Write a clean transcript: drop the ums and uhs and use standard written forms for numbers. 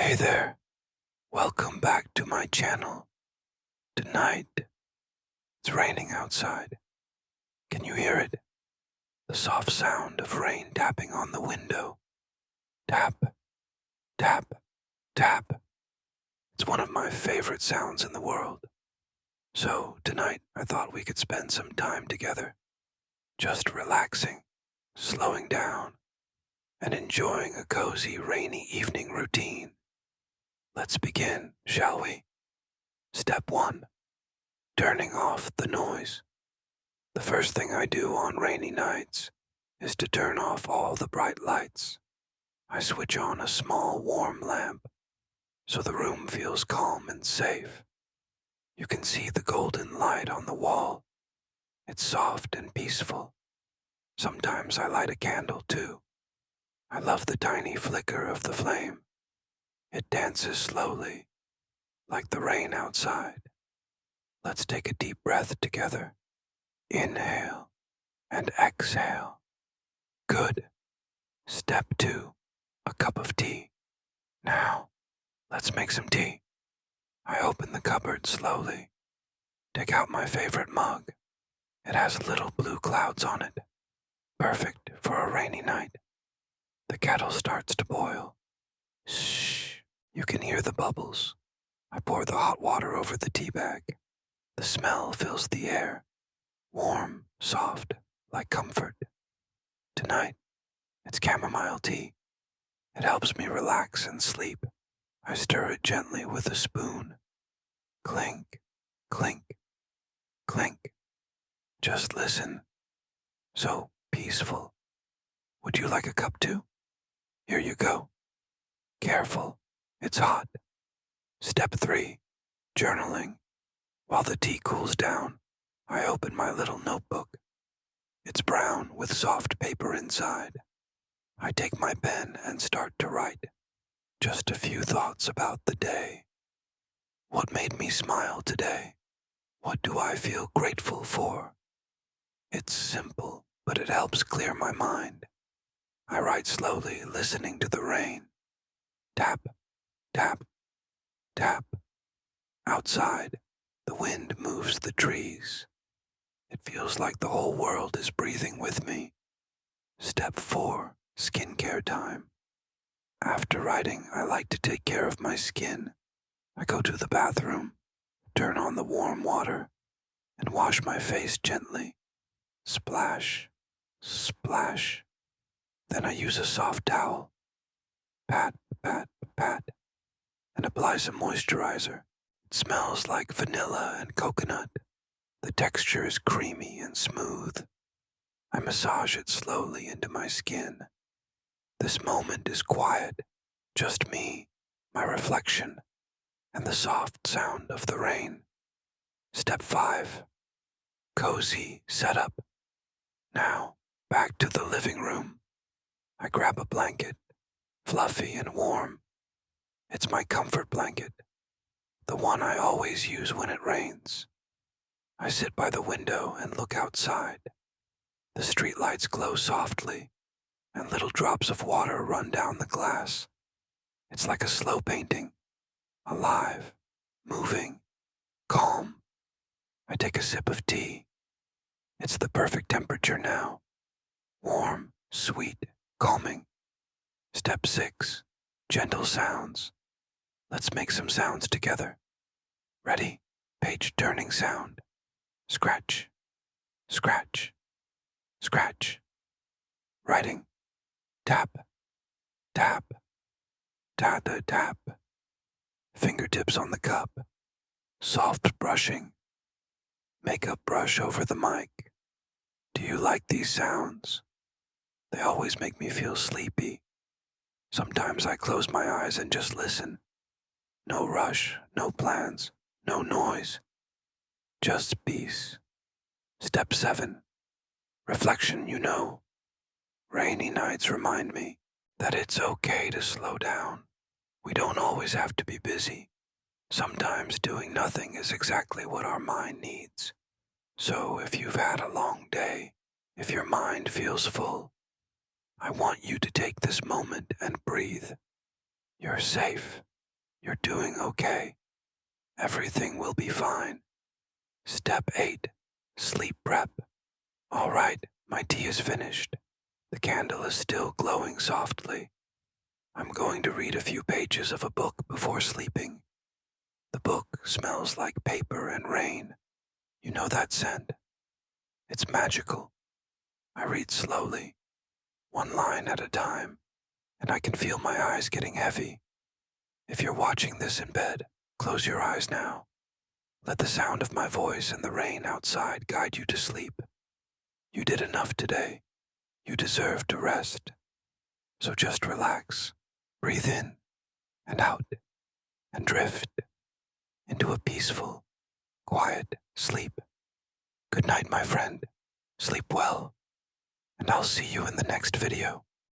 Hey there, welcome back to my channel. Tonight, it's raining outside. Can you hear it? The soft sound of rain tapping on the window. Tap, tap, tap. It's one of my favorite sounds in the world. So tonight, I thought we could spend some time together, just relaxing, slowing down, and enjoying a cozy rainy evening routine. Let's begin, shall we? Step 1. Turning off the noise. The first thing I do on rainy nights is to turn off all the bright lights. I switch on a small warm lamp so the room feels calm and safe. You can see the golden light on the wall. It's soft and peaceful. Sometimes I light a candle too. I love the tiny flicker of the flame. It dances slowly, like the rain outside. Let's take a deep breath together. Inhale and exhale. Good. Step 2. A cup of tea. Now, let's make some tea. I open the cupboard slowly. Take out my favorite mug. It has little blue clouds on it. Perfect for a rainy night. The kettle starts to boil. Shh. You can hear the bubbles. I pour the hot water over the tea bag. The smell fills the air. Warm, soft, like comfort. Tonight, it's chamomile tea. It helps me relax and sleep. I stir it gently with a spoon. Clink, clink, clink. Just listen. So peaceful. Would you like a cup too? Here you go. Careful, it's hot. Step 3. Journaling. While the tea cools down, I open my little notebook. It's brown with soft paper inside. I take my pen and start to write. Just a few thoughts about the day. What made me smile today? What do I feel grateful for? It's simple, but it helps clear my mind. I write slowly, listening to the rain. Tap, tap, tap. Outside, the wind moves the trees. It feels like the whole world is breathing with me. Step 4. Skincare time. After writing, I like to take care of my skin. I go to the bathroom, turn on the warm water, and wash my face gently. Splash, splash. Then I use a soft towel. Pat, pat, pat, and apply some moisturizer. It smells like vanilla and coconut. The texture is creamy and smooth. I massage it slowly into my skin. This moment is quiet, just me, my reflection, and the soft sound of the rain. Step 5. Cozy setup. Now, back to the living room. I grab a blanket, fluffy and warm. It's my comfort blanket, the one I always use when it rains. I sit by the window and look outside. The streetlights glow softly, and little drops of water run down the glass. It's like a slow painting, alive, moving, calm. I take a sip of tea. It's the perfect temperature now. Warm, sweet, calming. Step 6. Gentle sounds. Let's make some sounds together. Ready? Page turning sound. Scratch, scratch, scratch. Writing. Tap, tap, tap, tap. Fingertips on the cup. Soft brushing. Makeup brush over the mic. Do you like these sounds? They always make me feel sleepy. Sometimes I close my eyes and just listen. No rush, no plans, no noise. Just peace. Step 7. Reflection, Rainy nights remind me that it's okay to slow down. We don't always have to be busy. Sometimes doing nothing is exactly what our mind needs. So if you've had a long day, if your mind feels full, I want you to take this moment and breathe. You're safe. You're doing okay. Everything will be fine. Step 8. Sleep prep. All right, my tea is finished. The candle is still glowing softly. I'm going to read a few pages of a book before sleeping. The book smells like paper and rain. You know that scent? It's magical. I read slowly, one line at a time, and I can feel my eyes getting heavy. If you're watching this in bed, close your eyes now. Let the sound of my voice and the rain outside guide you to sleep. You did enough today. You deserve to rest. So just relax, breathe in and out, and drift into a peaceful, quiet sleep. Good night, my friend. Sleep well, and I'll see you in the next video.